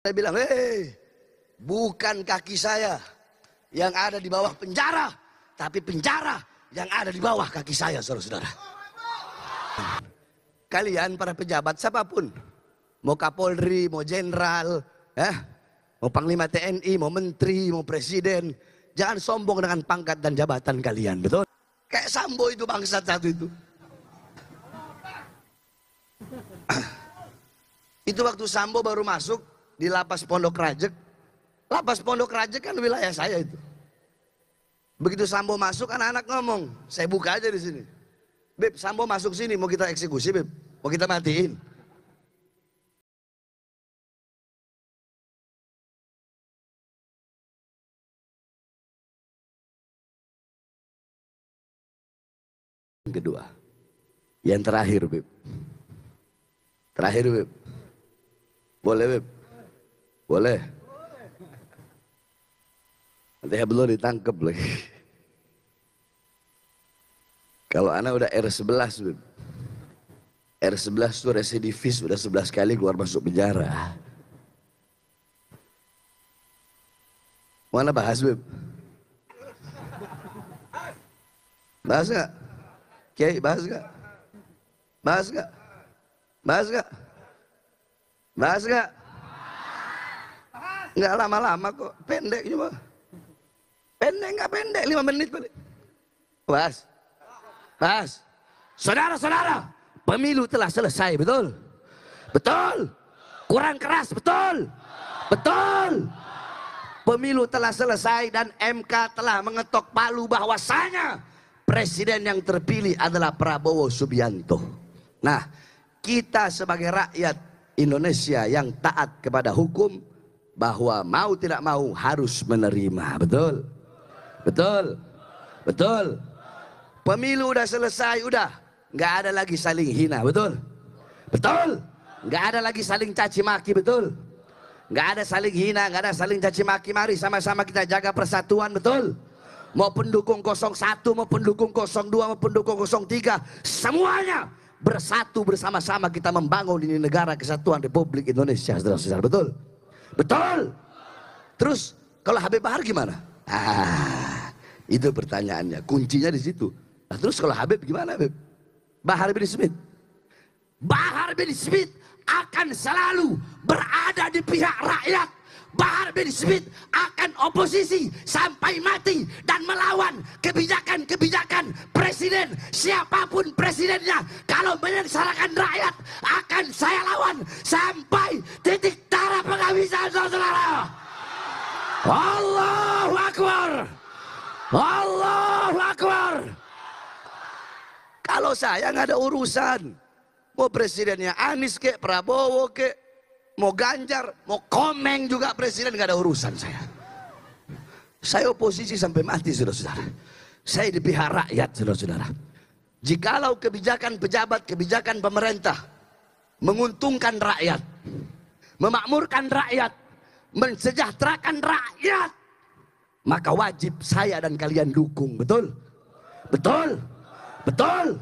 Saya bilang, hei, bukan kaki saya yang ada di bawah penjara, tapi penjara yang ada di bawah kaki saya, saudara-saudara. Kalian para pejabat siapapun, mau Kapolri, mau Jenderal, mau Panglima TNI, mau Menteri, mau Presiden, jangan sombong dengan pangkat dan jabatan kalian, betul? Kayak Sambo itu, bangsat satu itu. Itu waktu Sambo baru masuk di lapas Pondok Rajek. Lapas Pondok Rajek kan wilayah saya itu. Begitu Sambo masuk, anak-anak ngomong, saya buka aja di sini. Beb, Sambo masuk sini, mau kita eksekusi, Beb. Mau kita matiin. Yang kedua, yang terakhir, Beb. Terakhir, Beb. Boleh, Beb? Boleh. Nanti belum ditangkap lagi. Kalau anak udah R11, Beb. R11 itu residivis, udah 11 kali keluar masuk penjara. Mana bahas, Beb? Bahas gak? Kiai, bahas gak? Bahas gak? Bahas gak? Bahas gak? Nggak lama-lama kok, pendek cuma. Pendek nggak pendek, 5 menit balik. Bahas. Bahas. Saudara-saudara, pemilu telah selesai, betul? Betul. Kurang keras, betul? Betul. Pemilu telah selesai dan MK telah mengetok palu bahwasanya presiden yang terpilih adalah Prabowo Subianto. Nah, kita sebagai rakyat Indonesia yang taat kepada hukum, bahwa mau tidak mau harus menerima, betul? Betul? Betul? Pemilu udah selesai, udah nggak ada lagi saling hina, betul? Betul? Nggak ada lagi saling caci maki, betul? Nggak ada saling hina, nggak ada saling caci maki. Mari sama-sama kita jaga persatuan, betul? Mau pendukung 01, mau pendukung 02, mau pendukung 03, semuanya bersatu bersama-sama kita membangun ini negara kesatuan Republik Indonesia, saudara-saudara, betul? Betul? Terus kalau Habib Bahar gimana? Itu pertanyaannya, kuncinya di situ. Nah, terus kalau Habib gimana, Habib? Bahar bin Smith. Bahar bin Smith akan selalu berada di pihak rakyat. Bahar bin Smith akan oposisi sampai mati dan melawan kebijakan-kebijakan presiden, siapapun presidennya. Kalau menyengsarakan rakyat akan saya lawan sampai titik darah penghabisan, saudara. Allahu Akbar. Allahu Akbar. Kalau saya nggak ada urusan, mau presidennya Anies kek, Prabowo kek, mau Ganjar, mau Komeng juga presiden, nggak ada urusan saya. Saya oposisi sampai mati, saudara-saudara. Saya di pihak rakyat, saudara-saudara. Jikalau kebijakan pejabat, kebijakan pemerintah menguntungkan rakyat, memakmurkan rakyat, mensejahterakan rakyat, maka wajib saya dan kalian dukung, betul? Betul? Betul?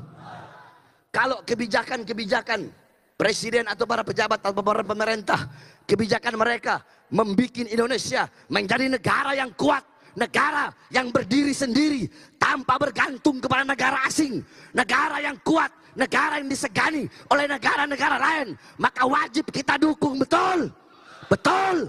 Kalau kebijakan-kebijakan presiden atau para pejabat atau para pemerintah, kebijakan mereka membuat Indonesia menjadi negara yang kuat, negara yang berdiri sendiri tanpa bergantung kepada negara asing, negara yang kuat, negara yang disegani oleh negara-negara lain, maka wajib kita dukung, betul? Betul?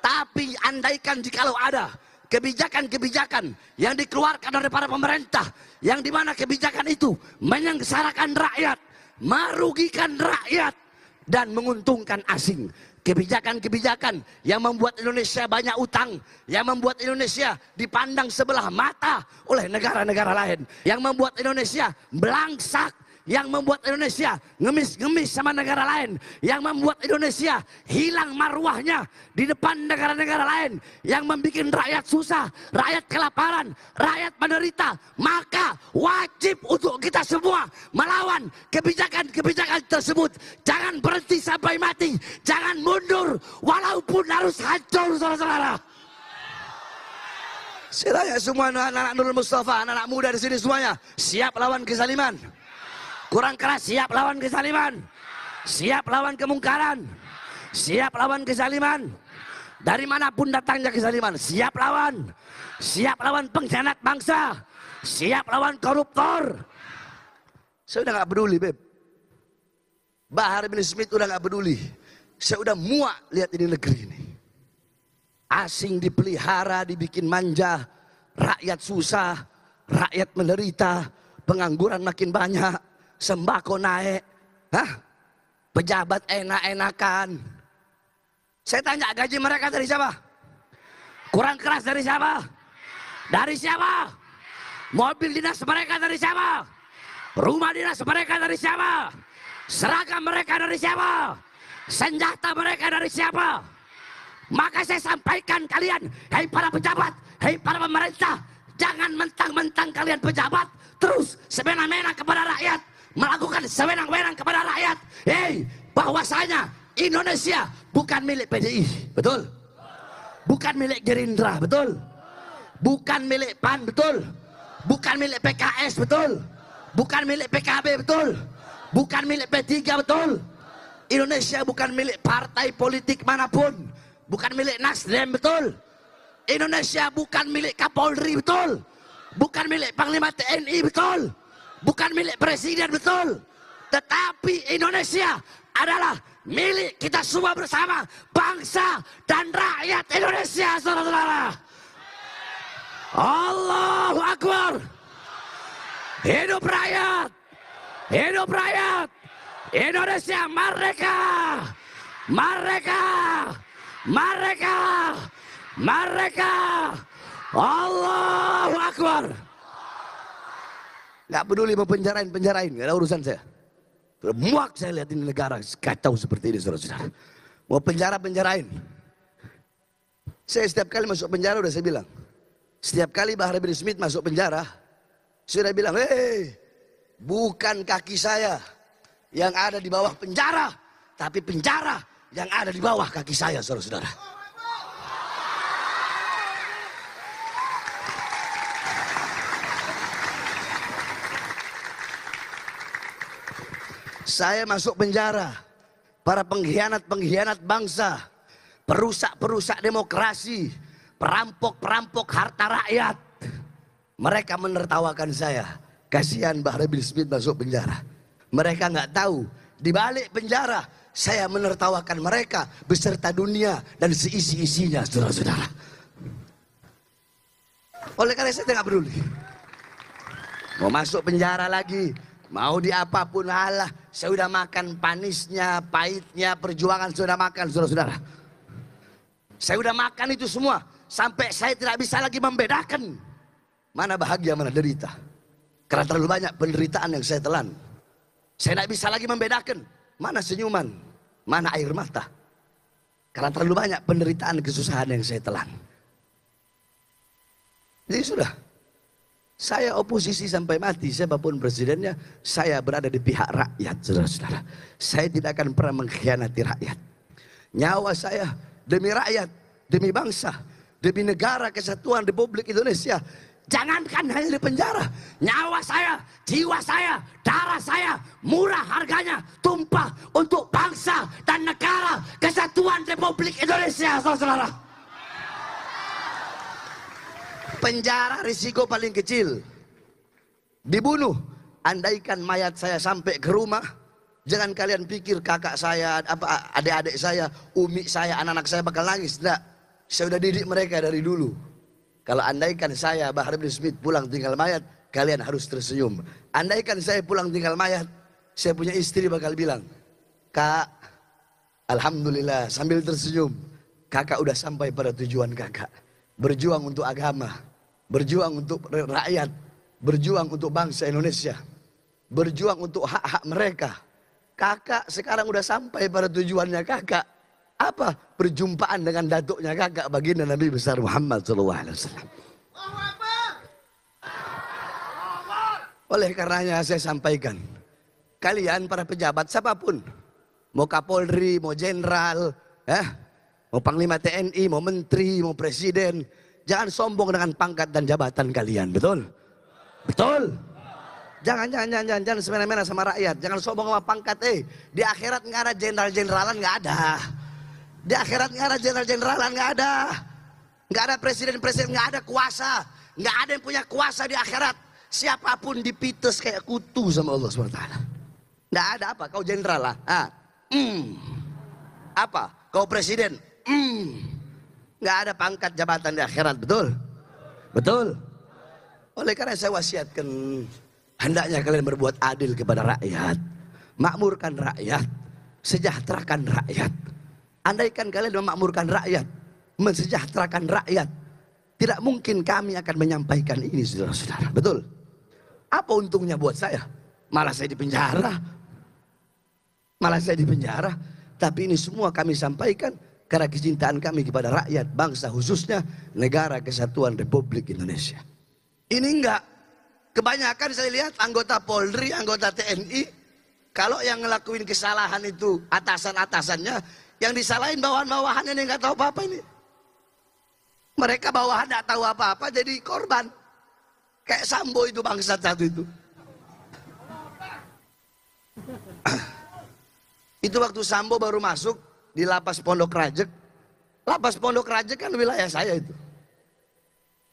Tapi andaikan jikalau ada kebijakan-kebijakan yang dikeluarkan oleh para pemerintah, yang dimana kebijakan itu menyengsarakan rakyat, merugikan rakyat, dan menguntungkan asing. Kebijakan-kebijakan yang membuat Indonesia banyak utang, yang membuat Indonesia dipandang sebelah mata oleh negara-negara lain, yang membuat Indonesia belangsak, yang membuat Indonesia ngemis-ngemis sama negara lain, yang membuat Indonesia hilang marwahnya di depan negara-negara lain, yang membuat rakyat susah, rakyat kelaparan, rakyat menderita, maka wajib untuk kita semua melawan kebijakan-kebijakan tersebut. Jangan berhenti sampai mati, jangan mundur walaupun harus hancur, saudara-saudara. Saya tanya semua anak-anak Nurul Mustafa, anak-anak muda di sini semuanya, siap lawan kezaliman? Kurang keras, siap lawan kezaliman, siap lawan kemungkaran, siap lawan kezaliman. Dari manapun datangnya kezaliman, siap lawan. Siap lawan pengkhianat bangsa, siap lawan koruptor. Saya udah gak peduli, Beb. Bahar bin Smith udah gak peduli. Saya udah muak lihat ini negeri ini. Asing dipelihara, dibikin manja, rakyat susah, rakyat menderita, pengangguran makin banyak, sembako naik, pejabat enak-enakan. Saya tanya, gaji mereka dari siapa? Kurang keras dari siapa? Dari siapa? Mobil dinas mereka dari siapa? Rumah dinas mereka dari siapa? Seragam mereka dari siapa? Senjata mereka dari siapa? Maka saya sampaikan kalian, hei para pejabat, hei para pemerintah, jangan mentang-mentang kalian pejabat terus semena-mena kepada rakyat, melakukan sewenang-wenang kepada rakyat. Hei, bahwasanya Indonesia bukan milik PDI, betul? Bukan milik Gerindra, betul? Bukan milik PAN, betul? Bukan milik PKS, betul? Bukan milik PKB, betul? Bukan milik P3, betul? Indonesia bukan milik partai politik manapun. Bukan milik Nasdem, betul? Indonesia bukan milik Kapolri, betul? Bukan milik Panglima TNI, betul? Bukan milik Presiden, betul? Tetapi Indonesia adalah milik kita semua bersama, bangsa dan rakyat Indonesia, saudara-saudara. Allahu Akbar. Hidup rakyat. Hidup rakyat. Indonesia merdeka. Merdeka. Merdeka. Merdeka. Allahu Akbar. Gak peduli mau penjarain, gak ada urusan saya. Muak saya lihat ini negara kacau seperti ini, saudara-saudara. Mau penjarain. Saya setiap kali masuk penjara udah saya bilang. Setiap kali Bahar bin Smith masuk penjara, sudah bilang, hei, bukan kaki saya yang ada di bawah penjara, tapi penjara yang ada di bawah kaki saya, saudara-saudara. Saya masuk penjara, para pengkhianat bangsa, perusak demokrasi, perampok harta rakyat. Mereka menertawakan saya. Kasihan Bahar bin Smith masuk penjara. Mereka nggak tahu, di balik penjara saya menertawakan mereka beserta dunia dan seisi-isinya, saudara-saudara. Oleh karena saya nggak peduli. Mau masuk penjara lagi, mau di apapun, halah, saya udah makan panisnya, pahitnya, perjuangan sudah makan, saudara-saudara. Saya udah makan itu semua. Sampai saya tidak bisa lagi membedakan mana bahagia, mana derita. Karena terlalu banyak penderitaan yang saya telan. Saya tidak bisa lagi membedakan mana senyuman, mana air mata. Karena terlalu banyak penderitaan, kesusahan yang saya telan. Jadi sudah, saya oposisi sampai mati, siapapun presidennya, saya berada di pihak rakyat, saudara-saudara. Saya tidak akan pernah mengkhianati rakyat. Nyawa saya demi rakyat, demi bangsa, demi negara kesatuan Republik Indonesia. Jangankan hanya di penjara, nyawa saya, jiwa saya, darah saya, murah harganya, tumpah untuk bangsa dan negara kesatuan Republik Indonesia, saudara-saudara. Penjara risiko paling kecil. Dibunuh, andaikan mayat saya sampai ke rumah, jangan kalian pikir kakak saya, adik-adik saya, umi saya, anak-anak saya bakal nangis. Tidak, saya udah didik mereka dari dulu. Kalau andaikan saya Bahar bin Smith pulang tinggal mayat, kalian harus tersenyum. Andaikan saya pulang tinggal mayat, saya punya istri bakal bilang, Kak, alhamdulillah, sambil tersenyum, kakak udah sampai pada tujuan kakak. Berjuang untuk agama, berjuang untuk rakyat, berjuang untuk bangsa Indonesia, berjuang untuk hak-hak mereka. Kakak sekarang udah sampai pada tujuannya kakak. Apa? Perjumpaan dengan datuknya kakak, baginda Nabi besar Muhammad SAW. Oleh karenanya saya sampaikan, kalian para pejabat siapapun, mau Kapolri, mau Jenderal, mau Panglima TNI, mau Menteri, mau Presiden, jangan sombong dengan pangkat dan jabatan kalian, betul? Betul? Jangan semena-mena sama rakyat, jangan sombong sama pangkat. Di akhirat nggak ada jenderal-jeneralan, nggak ada. Di akhirat nggak ada jenderal-jeneralan, nggak ada. Nggak ada presiden-presiden, nggak ada kuasa. Nggak ada yang punya kuasa di akhirat. Siapapun dipites kayak kutu sama Allah SWT. Nggak ada apa, kau jenderal lah. Apa, kau presiden. Nggak ada pangkat jabatan di akhirat, betul? Betul. Oleh karena saya wasiatkan, hendaknya kalian berbuat adil kepada rakyat. Makmurkan rakyat. Sejahterakan rakyat. Andaikan kalian memakmurkan rakyat, mensejahterakan rakyat, tidak mungkin kami akan menyampaikan ini, saudara-saudara. Betul? Apa untungnya buat saya? Malah saya dipenjara. Malah saya dipenjara. Tapi ini semua kami sampaikan karena kecintaan kami kepada rakyat, bangsa, khususnya negara kesatuan Republik Indonesia. Ini enggak. Kebanyakan saya lihat anggota Polri, anggota TNI, kalau yang ngelakuin kesalahan itu atasan-atasannya, yang disalahin bawahan-bawahannya yang nggak tahu apa-apa ini. Mereka bawahan nggak tahu apa-apa jadi korban. Kayak Sambo itu, bangsat satu itu. Itu waktu Sambo baru masuk di lapas Pondok Rajek. Lapas Pondok Rajek kan wilayah saya itu.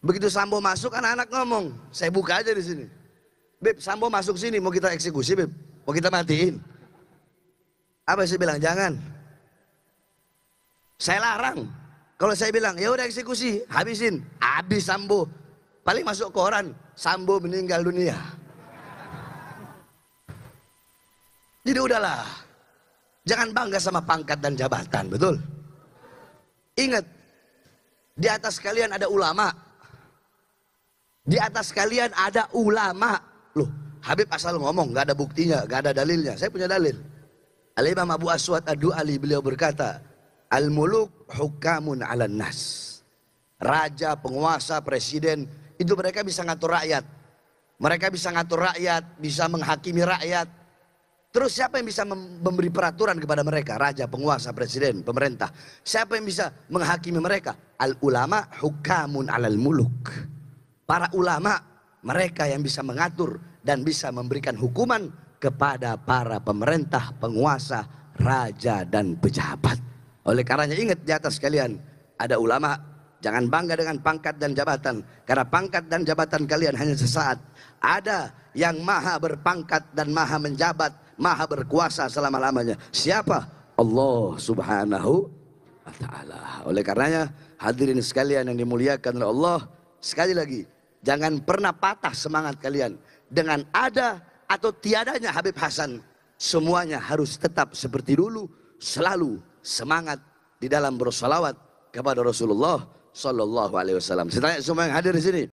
Begitu Sambo masuk, anak-anak ngomong, saya buka aja di sini. Beb, Sambo masuk sini, mau kita eksekusi, Beb. Mau kita matiin. Apa saya bilang? Jangan. Saya larang. Kalau saya bilang, ya udah eksekusi, habisin. Habis Sambo. Paling masuk koran, Sambo meninggal dunia. Jadi udahlah. Jangan bangga sama pangkat dan jabatan, betul? Ingat, di atas kalian ada ulama. Di atas kalian ada ulama. Loh, Habib asal ngomong, gak ada buktinya, gak ada dalilnya. Saya punya dalil. Al-Imam Abu Aswad Ad-Du'ali beliau berkata, Al-muluk hukamun ala nas. Raja, penguasa, presiden, itu mereka bisa ngatur rakyat. Mereka bisa ngatur rakyat, bisa menghakimi rakyat. Terus siapa yang bisa memberi peraturan kepada mereka? Raja, penguasa, presiden, pemerintah. Siapa yang bisa menghakimi mereka? Al-ulama hukamun alal muluk. Para ulama, mereka yang bisa mengatur dan bisa memberikan hukuman kepada para pemerintah, penguasa, raja, dan pejabat. Oleh karenanya ingat, di atas kalian ada ulama. Jangan bangga dengan pangkat dan jabatan, karena pangkat dan jabatan kalian hanya sesaat. Ada yang maha berpangkat dan maha menjabat, maha berkuasa selama-lamanya. Siapa? Allah Subhanahu wa ta'ala. Oleh karenanya hadirin sekalian yang dimuliakan oleh Allah, sekali lagi, jangan pernah patah semangat kalian. Dengan ada atau tiadanya Habib Hasan, semuanya harus tetap seperti dulu, selalu semangat di dalam bersolawat kepada Rasulullah Sallallahu Alaihi Wasallam. Saya tanya semua yang hadir di sini,